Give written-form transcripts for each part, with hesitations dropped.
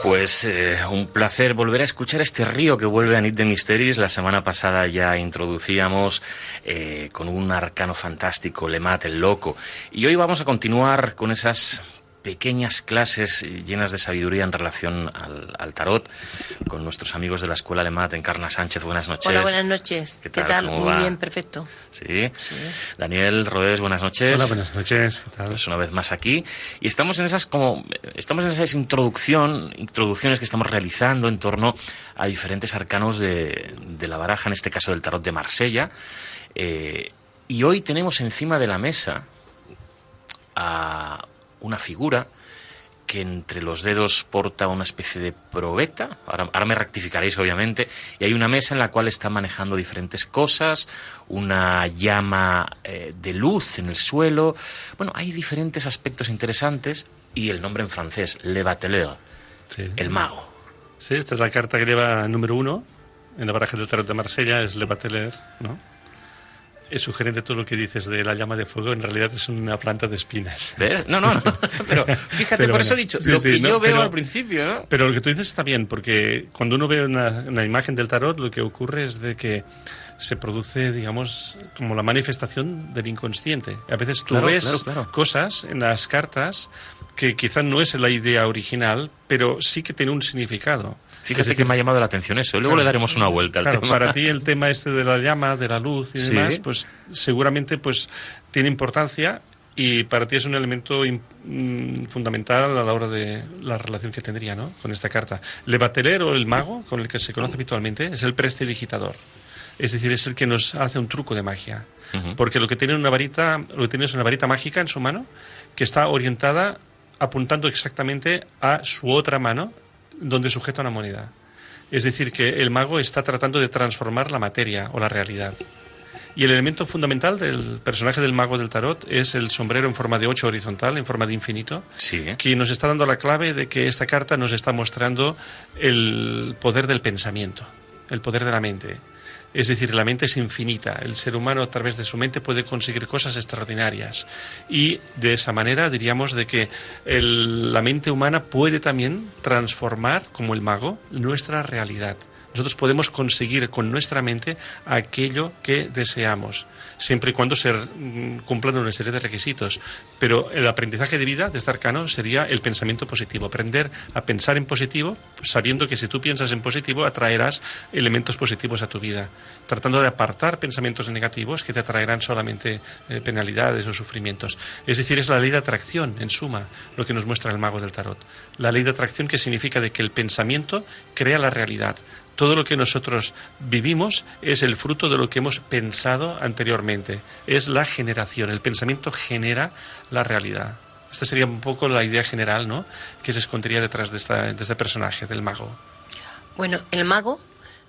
Pues un placer volver a escuchar este río que vuelve a Nit de Misteris. La semana pasada ya introducíamos con un arcano fantástico, Lemat el Loco. Y hoy vamos a continuar con esas pequeñas clases llenas de sabiduría en relación al tarot con nuestros amigos de la Escuela Lemat. Encarna Sánchez, buenas noches. Hola, buenas noches. ¿Qué tal? ¿Cómo Muy va? bien, perfecto. Sí. Daniel Rodés, buenas noches. Hola, buenas noches. ¿Qué tal? Pues una vez más aquí. Y estamos en esas introducciones que estamos realizando en torno a diferentes arcanos de la baraja, en este caso del tarot de Marsella. Y hoy tenemos encima de la mesa a una figura que entre los dedos porta una especie de probeta. Ahora me rectificaréis, obviamente. Y hay una mesa en la cual está manejando diferentes cosas, una llama de luz en el suelo. Bueno, hay diferentes aspectos interesantes. Y el nombre en francés, Le Bateleur, Sí. el mago. Sí, esta es la carta que lleva número 1 en la baraja del tarot de Marsella, es Le Bateleur, ¿no? Es sugerente todo lo que dices de la llama de fuego, en realidad es una planta de espinas. ¿Ves? No. Pero fíjate, Pero por eso he bueno, dicho, sí, lo sí, que no, yo veo pero- al principio, ¿no? Pero lo que tú dices está bien, porque cuando uno ve una imagen del tarot, lo que ocurre es de que se produce, digamos, como la manifestación del inconsciente. A veces tú Claro, ves claro. cosas en las cartas que quizás no es la idea original, pero sí que tiene un significado. Fíjate Es que decir, me ha llamado la atención eso. Luego claro, le daremos una vuelta al claro, tema. para ti el tema este de la llama, de la luz y Sí. demás, pues seguramente pues tiene importancia y para ti es un elemento fundamental a la hora de la relación que tendría, ¿no?, con esta carta. Le Bateleur, o el mago, con el que se conoce habitualmente, es el prestidigitador. Es decir, es el que nos hace un truco de magia. Ujú. Porque lo que tiene es una varita mágica en su mano que está orientada apuntando exactamente a su otra mano donde sujeta una moneda. Es decir, que el mago está tratando de transformar la materia o la realidad. Y el elemento fundamental del personaje del mago del tarot es el sombrero en forma de 8 horizontal, en forma de infinito, Sí. que nos está dando la clave de que esta carta nos está mostrando el poder del pensamiento, el poder de la mente. Es decir, la mente es infinita. El ser humano a través de su mente puede conseguir cosas extraordinarias. Y de esa manera diríamos de que la mente humana puede también transformar, como el mago, nuestra realidad. Nosotros podemos conseguir con nuestra mente aquello que deseamos, siempre y cuando se cumplan una serie de requisitos. Pero el aprendizaje de vida de este arcano sería el pensamiento positivo, aprender a pensar en positivo, sabiendo que si tú piensas en positivo atraerás elementos positivos a tu vida, tratando de apartar pensamientos negativos que te atraerán solamente penalidades o sufrimientos. Es decir, es la ley de atracción, en suma, lo que nos muestra el mago del tarot. La ley de atracción, que significa de que el pensamiento crea la realidad. Todo lo que nosotros vivimos es el fruto de lo que hemos pensado anteriormente. Es la generación. El pensamiento genera la realidad. Esta sería un poco la idea general, ¿no?, que se escondería detrás de este personaje, del mago. Bueno, el mago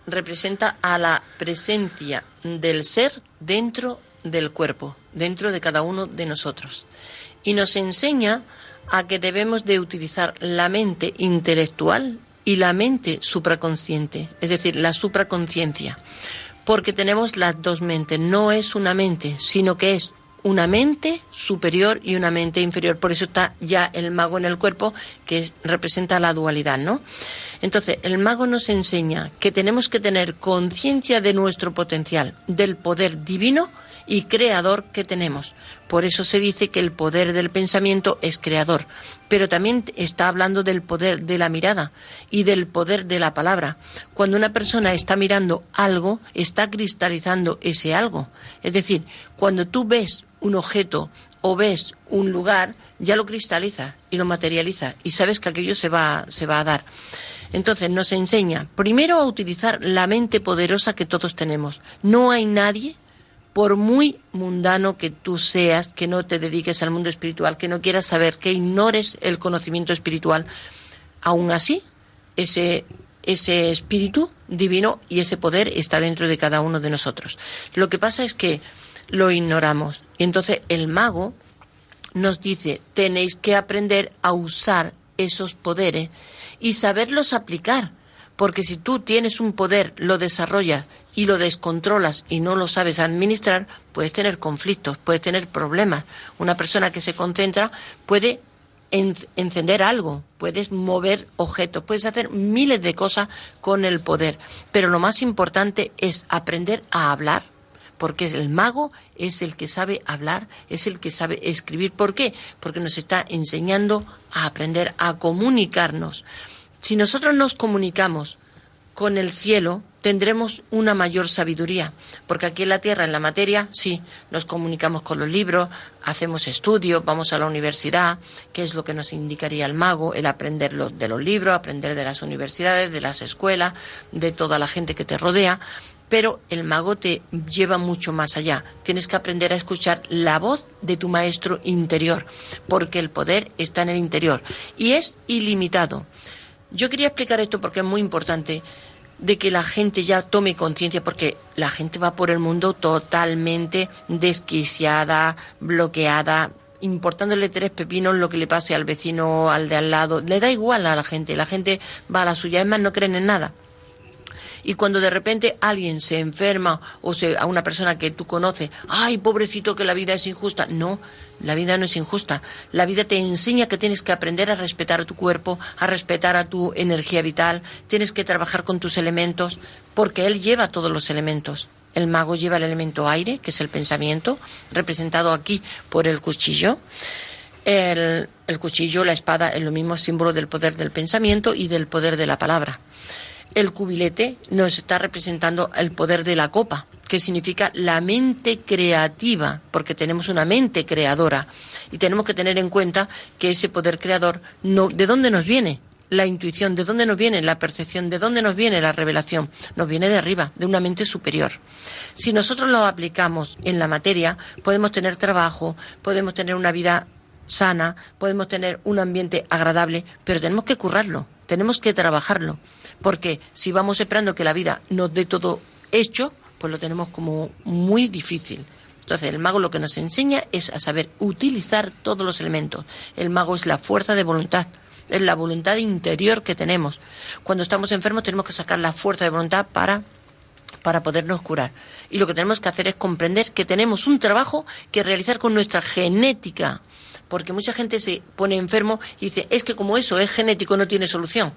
representa a la presencia del ser dentro del cuerpo, dentro de cada uno de nosotros. Y nos enseña a que debemos de utilizar la mente intelectual y la mente supraconsciente, es decir, la supraconciencia, porque tenemos las dos mentes. No es una mente, sino que es una mente superior y una mente inferior. Por eso está ya el mago en el cuerpo, que representa la dualidad, ¿no? Entonces, el mago nos enseña que tenemos que tener conciencia de nuestro potencial, del poder divino y creador que tenemos. Por eso se dice que el poder del pensamiento es creador, pero también está hablando del poder de la mirada y del poder de la palabra. Cuando una persona está mirando algo, está cristalizando ese algo. Es decir, cuando tú ves un objeto o ves un lugar, ya lo cristaliza y lo materializa y sabes que aquello se va a dar. Entonces nos enseña primero a utilizar la mente poderosa que todos tenemos. No hay nadie, por muy mundano que tú seas, que no te dediques al mundo espiritual, que no quieras saber, que ignores el conocimiento espiritual, aún así, ese espíritu divino y ese poder está dentro de cada uno de nosotros. Lo que pasa es que lo ignoramos. Y entonces el mago nos dice, tenéis que aprender a usar esos poderes y saberlos aplicar. Porque si tú tienes un poder, lo desarrollas y lo descontrolas y no lo sabes administrar, puedes tener conflictos, puedes tener problemas. Una persona que se concentra puede encender algo, puedes mover objetos, puedes hacer miles de cosas con el poder. Pero lo más importante es aprender a hablar, porque el mago es el que sabe hablar, es el que sabe escribir. ¿Por qué? Porque nos está enseñando a aprender a comunicarnos. Si nosotros nos comunicamos con el cielo, tendremos una mayor sabiduría, porque aquí en la tierra, en la materia, sí, nos comunicamos con los libros, hacemos estudios, vamos a la universidad, que es lo que nos indicaría el mago, el aprender de los libros, aprender de las universidades, de las escuelas, de toda la gente que te rodea. Pero el mago te lleva mucho más allá. Tienes que aprender a escuchar la voz de tu maestro interior, porque el poder está en el interior y es ilimitado. Yo quería explicar esto porque es muy importante de que la gente ya tome conciencia, porque la gente va por el mundo totalmente desquiciada, bloqueada, importándole 3 pepinos lo que le pase al vecino, al de al lado. Le da igual a la gente va a la suya, es más, no creen en nada. Y cuando de repente alguien se enferma a una persona que tú conoces, ¡ay, pobrecito, que la vida es injusta! No, la vida no es injusta. La vida te enseña que tienes que aprender a respetar a tu cuerpo, a respetar a tu energía vital, tienes que trabajar con tus elementos, porque él lleva todos los elementos. El mago lleva el elemento aire, que es el pensamiento, representado aquí por el cuchillo. El cuchillo, la espada, es lo mismo, símbolo del poder del pensamiento y del poder de la palabra. El cubilete nos está representando el poder de la copa, que significa la mente creativa, porque tenemos una mente creadora y tenemos que tener en cuenta que ese poder creador, ¿de dónde nos viene? La intuición, ¿de dónde nos viene la percepción? ¿De dónde nos viene la revelación? Nos viene de arriba, de una mente superior. Si nosotros lo aplicamos en la materia, podemos tener trabajo, podemos tener una vida sana, podemos tener un ambiente agradable, pero tenemos que currarlo, tenemos que trabajarlo, porque si vamos esperando que la vida nos dé todo hecho, pues lo tenemos como muy difícil. Entonces el mago lo que nos enseña es a saber utilizar todos los elementos. El mago es la fuerza de voluntad, es la voluntad interior que tenemos. Cuando estamos enfermos tenemos que sacar la fuerza de voluntad para podernos curar. Y lo que tenemos que hacer es comprender que tenemos un trabajo que realizar con nuestra genética, porque mucha gente se pone enfermo y dice, es que como eso es genético no tiene solución.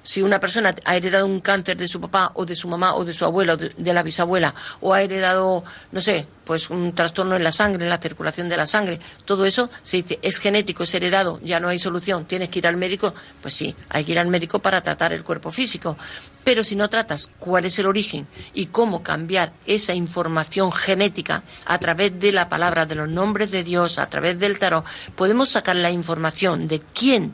Si una persona ha heredado un cáncer de su papá o de su mamá o de su abuela o de la bisabuela, o ha heredado, no sé, pues un trastorno en la sangre, en la circulación de la sangre, todo eso se dice, es genético, es heredado, ya no hay solución, tienes que ir al médico. Pues sí, hay que ir al médico para tratar el cuerpo físico. Pero si no tratas cuál es el origen y cómo cambiar esa información genética a través de la palabra, de los nombres de Dios, a través del tarot, podemos sacar la información de quién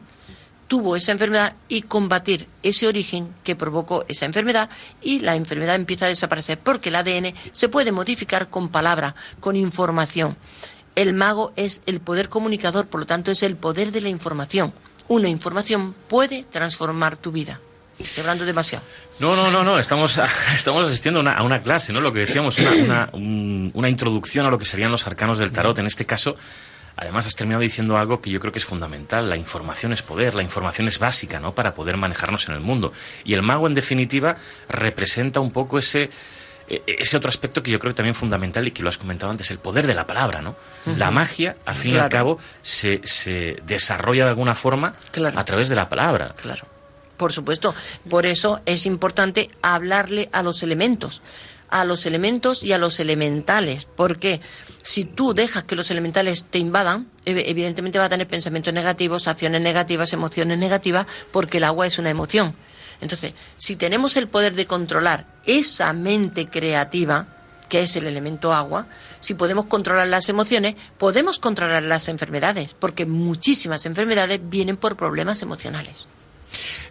tuvo esa enfermedad y combatir ese origen que provocó esa enfermedad, y la enfermedad empieza a desaparecer, porque el ADN se puede modificar con palabra, con información. El mago es el poder comunicador, por lo tanto es el poder de la información. Una información puede transformar tu vida. Estoy hablando demasiado. No, estamos asistiendo a una clase, ¿no? Lo que decíamos, una introducción a lo que serían los arcanos del tarot. En este caso, además has terminado diciendo algo que yo creo que es fundamental. La información es poder, la información es básica, ¿no?, para poder manejarnos en el mundo. Y el mago, en definitiva, representa un poco ese otro aspecto que yo creo que también es fundamental y que lo has comentado antes, el poder de la palabra, ¿no? Uh-huh. La magia, al fin y al cabo, se desarrolla de alguna forma a través de la palabra. Claro. Por supuesto, por eso es importante hablarle a los elementos y a los elementales, porque si tú dejas que los elementales te invadan, evidentemente va a tener pensamientos negativos, acciones negativas, emociones negativas, porque el agua es una emoción. Entonces, si tenemos el poder de controlar esa mente creativa, que es el elemento agua, si podemos controlar las emociones, podemos controlar las enfermedades, porque muchísimas enfermedades vienen por problemas emocionales.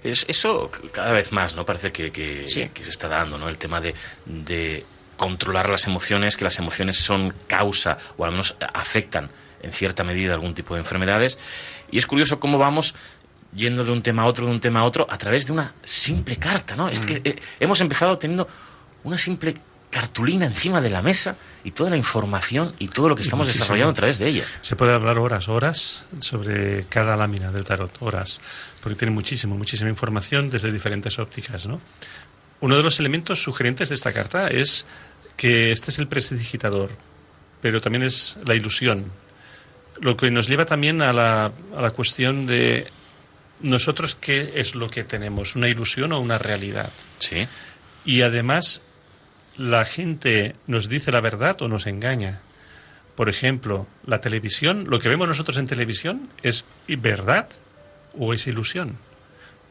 Eso cada vez más, ¿no? Parece que se está dando, ¿no? El tema de controlar las emociones, que las emociones son causa, o al menos afectan en cierta medida algún tipo de enfermedades. Y es curioso cómo vamos yendo de un tema a otro, a través de una simple carta, ¿no? Es que hemos empezado teniendo una simple cartulina encima de la mesa y toda la información y todo lo que estamos desarrollando a través de ella. Se puede hablar horas sobre cada lámina del tarot, horas, porque tiene muchísima información desde diferentes ópticas, ¿no? Uno de los elementos sugerentes de esta carta es que este es el prestidigitador, pero también es la ilusión. Lo que nos lleva también a la cuestión de nosotros qué es lo que tenemos, una ilusión o una realidad. Sí. Y además, la gente nos dice la verdad o nos engaña. Por ejemplo, la televisión, lo que vemos nosotros en televisión, ¿es verdad o es ilusión?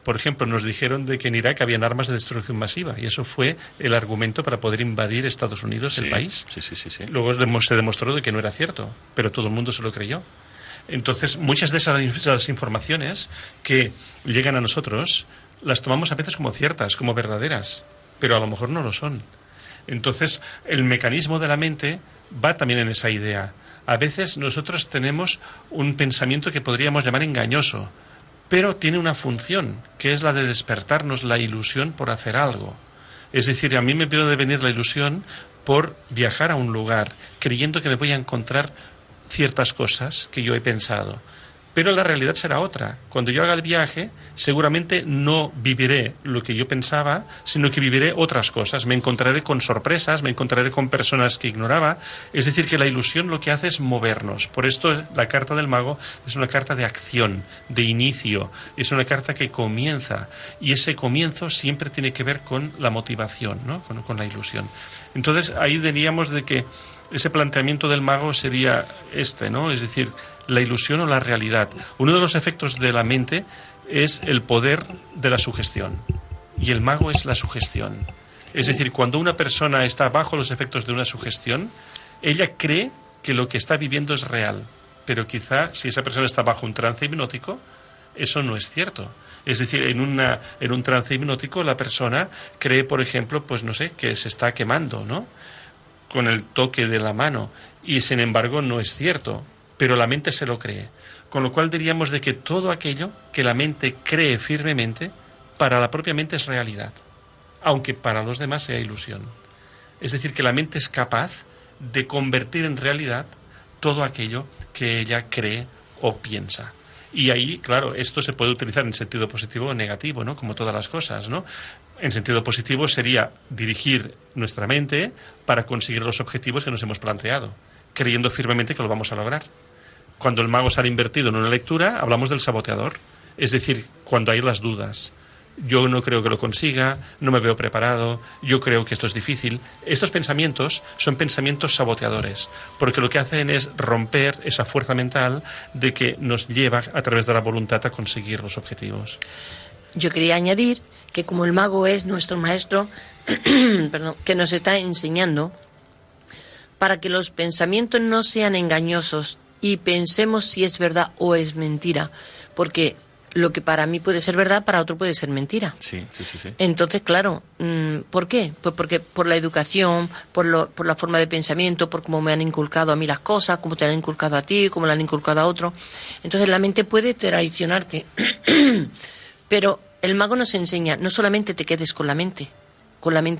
Por ejemplo, nos dijeron de que en Irak habían armas de destrucción masiva y eso fue el argumento para poder invadir Estados Unidos, el país. Sí. Luego se demostró de que no era cierto, pero todo el mundo se lo creyó. Entonces, muchas de esas informaciones que llegan a nosotros las tomamos a veces como ciertas, como verdaderas, pero a lo mejor no lo son. Entonces, el mecanismo de la mente va también en esa idea. A veces nosotros tenemos un pensamiento que podríamos llamar engañoso, pero tiene una función, que es la de despertarnos la ilusión por hacer algo. Es decir, a mí me puede venir la ilusión por viajar a un lugar, creyendo que me voy a encontrar ciertas cosas que yo he pensado. Pero la realidad será otra. Cuando yo haga el viaje, seguramente no viviré lo que yo pensaba, sino que viviré otras cosas. Me encontraré con sorpresas, me encontraré con personas que ignoraba. Es decir, que la ilusión lo que hace es movernos. Por esto la carta del mago es una carta de acción, de inicio. Es una carta que comienza. Y ese comienzo siempre tiene que ver con la motivación, ¿no? Con la ilusión. Entonces, ahí diríamos de que ese planteamiento del mago sería ¿no? Es decir, la ilusión o la realidad. Uno de los efectos de la mente es el poder de la sugestión. Y el mago es la sugestión. Es decir, cuando una persona está bajo los efectos de una sugestión, ella cree que lo que está viviendo es real. Pero quizá, si esa persona está bajo un trance hipnótico, eso no es cierto. Es decir, en un trance hipnótico la persona cree, por ejemplo, pues no sé, que se está quemando, ¿no? Con el toque de la mano, y sin embargo no es cierto, pero la mente se lo cree. Con lo cual diríamos de que todo aquello que la mente cree firmemente, para la propia mente es realidad, aunque para los demás sea ilusión. Es decir, que la mente es capaz de convertir en realidad todo aquello que ella cree o piensa. Y ahí, claro, esto se puede utilizar en sentido positivo o negativo, ¿no? Como todas las cosas, ¿no? En sentido positivo sería dirigir nuestra mente para conseguir los objetivos que nos hemos planteado, creyendo firmemente que lo vamos a lograr. Cuando el mago sale invertido en una lectura, hablamos del saboteador. Es decir, cuando hay las dudas. Yo no creo que lo consiga, no me veo preparado, yo creo que esto es difícil. Estos pensamientos son pensamientos saboteadores, porque lo que hacen es romper esa fuerza mental de que nos lleva a través de la voluntad a conseguir los objetivos. Yo quería añadir que como el mago es nuestro maestro, perdón, que nos está enseñando para que los pensamientos no sean engañosos y pensemos si es verdad o es mentira, porque lo que para mí puede ser verdad, para otro puede ser mentira. Sí. Entonces, claro, ¿por qué? Pues porque por la educación, por la forma de pensamiento, por cómo me han inculcado a mí las cosas, cómo te han inculcado a ti, cómo le han inculcado a otro. Entonces la mente puede traicionarte. Pero el mago nos enseña, no solamente te quedes con la mente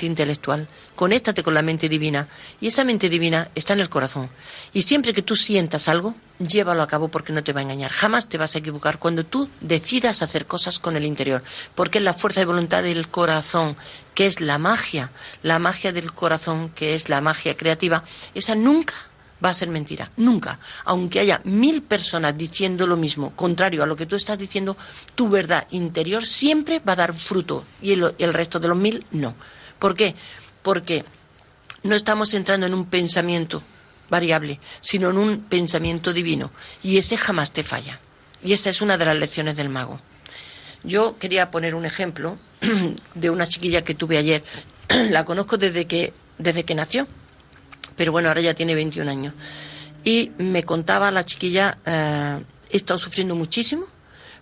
intelectual, conéctate con la mente divina, y esa mente divina está en el corazón. Y siempre que tú sientas algo, llévalo a cabo porque no te va a engañar. Jamás te vas a equivocar cuando tú decidas hacer cosas con el interior, porque es la fuerza de voluntad del corazón, que es la magia del corazón, que es la magia creativa. Esa nunca va a ser mentira, nunca. Aunque haya 1000 personas diciendo lo mismo, contrario a lo que tú estás diciendo, tu verdad interior siempre va a dar fruto y el resto de los 1000 no. ¿Por qué? Porque no estamos entrando en un pensamiento variable, sino en un pensamiento divino, y ese jamás te falla. Y esa es una de las lecciones del mago. Yo quería poner un ejemplo de una chiquilla que tuve ayer. La conozco desde que nació, pero bueno, ahora ya tiene 21 años. Y me contaba la chiquilla, he estado sufriendo muchísimo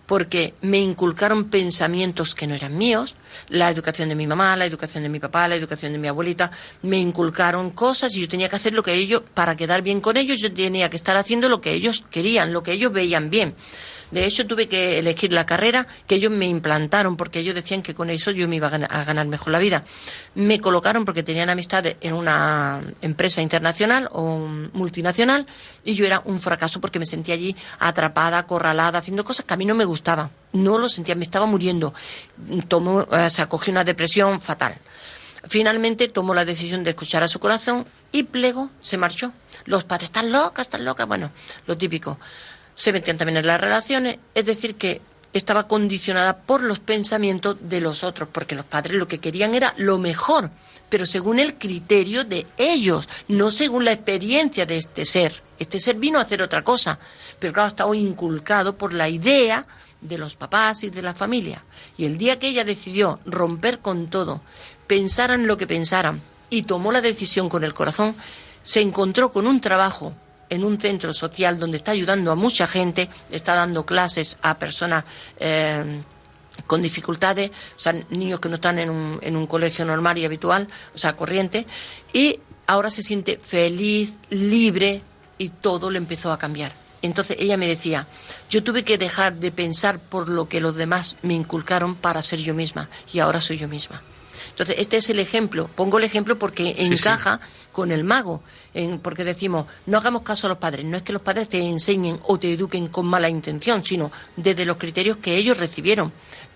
porque me inculcaron pensamientos que no eran míos, la educación de mi mamá, la educación de mi papá, la educación de mi abuelita, me inculcaron cosas y yo tenía que hacer lo que ellos, para quedar bien con ellos, yo tenía que estar haciendo lo que ellos querían, lo que ellos veían bien. De hecho, tuve que elegir la carrera que ellos me implantaron, porque ellos decían que con eso yo me iba a ganar mejor la vida. Me colocaron porque tenían amistades en una empresa internacional o multinacional, y yo era un fracaso porque me sentía allí atrapada, acorralada, haciendo cosas que a mí no me gustaban. No lo sentía, me estaba muriendo. Cogí una depresión fatal. Finalmente tomó la decisión de escuchar a su corazón y Plego se marchó. Los padres, están locas, bueno, lo típico. Se metían también en las relaciones, es decir, que estaba condicionada por los pensamientos de los otros, porque los padres lo que querían era lo mejor, pero según el criterio de ellos, no según la experiencia de este ser. Este ser vino a hacer otra cosa, pero claro, estaba inculcado por la idea de los papás y de la familia. Y el día que ella decidió romper con todo, pensaran lo que pensaran, y tomó la decisión con el corazón, se encontró con un trabajo en un centro social donde está ayudando a mucha gente, está dando clases a personas con dificultades, o sea, niños que no están en un colegio normal y habitual, o sea, corriente, y ahora se siente feliz, libre, y todo le empezó a cambiar. Entonces ella me decía, yo tuve que dejar de pensar por lo que los demás me inculcaron para ser yo misma, y ahora soy yo misma. Entonces, este es el ejemplo. Pongo el ejemplo porque encaja con el mago. Porque decimos, no hagamos caso a los padres. No es que los padres te enseñen o te eduquen con mala intención, sino desde los criterios que ellos recibieron.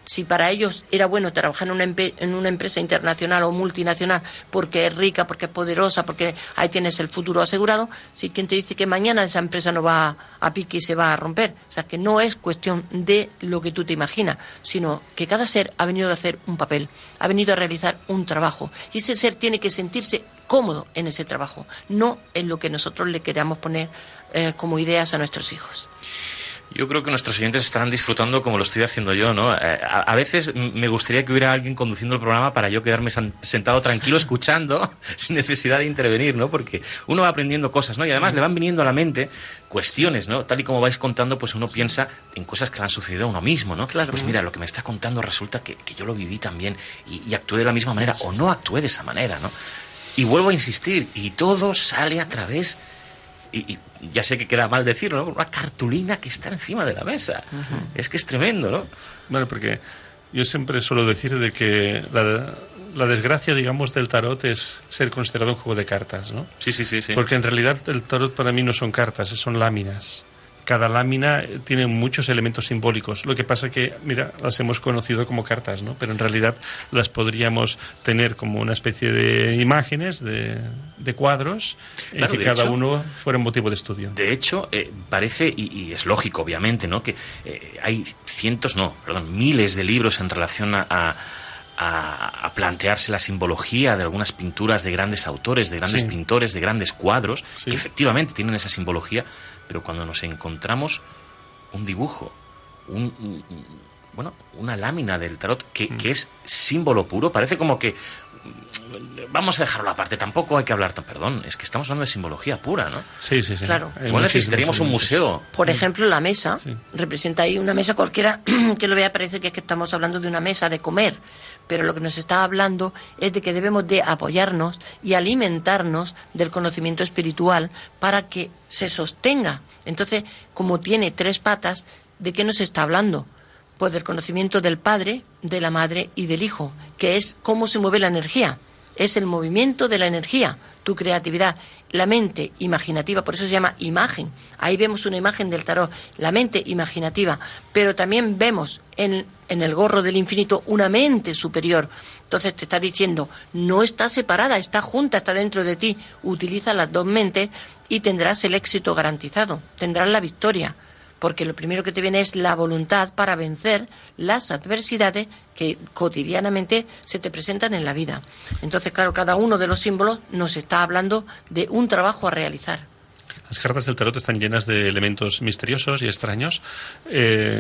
Si para ellos era bueno trabajar en una empresa internacional o multinacional porque es rica, porque es poderosa, porque ahí tienes el futuro asegurado, si quien te dice que mañana esa empresa no va a pique y se va a romper. O sea, que no es cuestión de lo que tú te imaginas, sino que cada ser ha venido a hacer un papel, ha venido a realizar un trabajo. Y ese ser tiene que sentirse cómodo en ese trabajo, no en lo que nosotros le queramos poner como ideas a nuestros hijos. Yo creo que nuestros oyentes estarán disfrutando como lo estoy haciendo yo, ¿no? A veces me gustaría que hubiera alguien conduciendo el programa para yo quedarme sentado tranquilo escuchando sin necesidad de intervenir, ¿no? Porque uno va aprendiendo cosas, ¿no? Y además le van viniendo a la mente cuestiones, ¿no? Tal y como vais contando, pues uno piensa en cosas que le han sucedido a uno mismo, ¿no? Claro. Pues mira, lo que me está contando resulta que yo lo viví también y actué de la misma manera o no actué de esa manera, ¿no? Y vuelvo a insistir, y todo sale a través... Y ya sé que queda mal decirlo, ¿no? Una cartulina que está encima de la mesa. Uh-huh. Es que es tremendo, ¿no? Bueno, porque yo siempre suelo decir de que la desgracia, digamos, del tarot es ser considerado un juego de cartas, ¿no? Sí. Porque en realidad el tarot para mí no son cartas, son láminas. Cada lámina tiene muchos elementos simbólicos. Lo que pasa que, mira, las hemos conocido como cartas, ¿no? Pero en realidad las podríamos tener como una especie de imágenes, de cuadros, claro, en que cada uno fuera un motivo de estudio. De hecho, parece, y es lógico, obviamente, ¿no? Que hay miles de libros en relación a plantearse la simbología de algunas pinturas de grandes autores, de grandes pintores, de grandes cuadros, que efectivamente tienen esa simbología. Pero cuando nos encontramos un dibujo, una lámina del tarot que es símbolo puro, parece como que vamos a dejarlo aparte, tampoco hay que hablar perdón, es que estamos hablando de simbología pura, ¿no? Sí. Claro. Igual necesitaríamos un museo. Por ejemplo, la mesa representa ahí una mesa cualquiera que lo vea, parece que es que estamos hablando de una mesa de comer, pero lo que nos está hablando es de que debemos de apoyarnos y alimentarnos del conocimiento espiritual para que se sostenga. Entonces, como tiene 3 patas, ¿de qué nos está hablando? Pues del conocimiento del Padre, de la Madre y del Hijo, que es cómo se mueve la energía. Es el movimiento de la energía, tu creatividad, la mente imaginativa, por eso se llama imagen. Ahí vemos una imagen del tarot, la mente imaginativa, pero también vemos en el gorro del infinito una mente superior. Entonces te está diciendo, no está separada, está junta, está dentro de ti. Utiliza las 2 mentes y tendrás el éxito garantizado, tendrás la victoria. Porque lo primero que te viene es la voluntad para vencer las adversidades que cotidianamente se te presentan en la vida. Entonces, claro, cada uno de los símbolos nos está hablando de un trabajo a realizar. Las cartas del tarot están llenas de elementos misteriosos y extraños.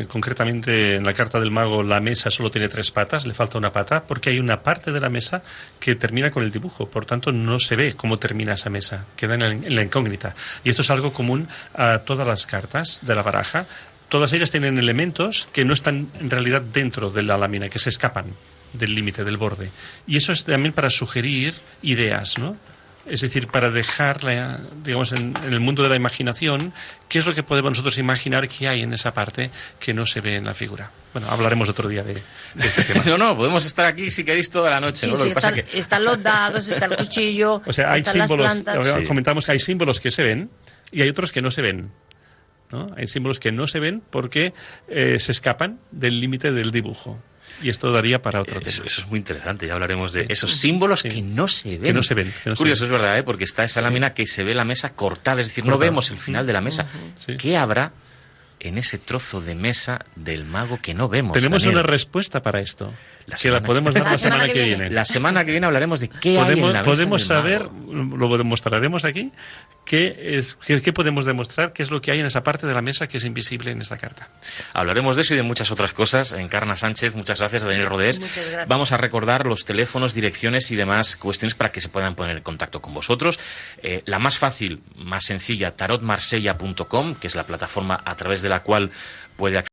Concretamente, en la carta del mago, la mesa solo tiene 3 patas, le falta una pata, porque hay una parte de la mesa que termina con el dibujo. Por tanto, no se ve cómo termina esa mesa, queda en la incógnita. Y esto es algo común a todas las cartas de la baraja. Todas ellas tienen elementos que no están en realidad dentro de la lámina, que se escapan del límite, del borde. Y eso es también para sugerir ideas, ¿no? Es decir, para dejarla, digamos, en el mundo de la imaginación, ¿qué es lo que podemos nosotros imaginar que hay en esa parte que no se ve en la figura? Bueno, hablaremos otro día de este tema. No, podemos estar aquí si queréis toda la noche, ¿no? Sí, están los dados, está el cuchillo, o sea, hay símbolos, las plantas. Comentamos que hay símbolos que se ven y hay otros que no se ven, ¿no? Hay símbolos que no se ven porque se escapan del límite del dibujo. Y esto daría para otro tema. Eso es muy interesante, ya hablaremos de esos símbolos que no se ven. Que no se ven. Es curioso, es verdad, porque está esa lámina que se ve la mesa cortada, es decir, no vemos el final de la mesa. Sí. ¿Qué habrá en ese trozo de mesa del mago que no vemos? Tenemos Daniel? una respuesta para esto. La Que la semana- podemos dar la semana que viene. La semana que viene hablaremos de qué hay en la mesa Podemos del saber, mago. lo demostraremos aquí, qué podemos demostrar, qué es lo que hay en esa parte de la mesa que es invisible en esta carta. Hablaremos de eso y de muchas otras cosas. Encarna Sánchez, muchas gracias. A Daniel Rodés. Muchas gracias. Vamos a recordar los teléfonos, direcciones y demás cuestiones para que se puedan poner en contacto con vosotros. La más fácil, más sencilla, tarotmarsella.com, que es la plataforma a través de la cual puede acceder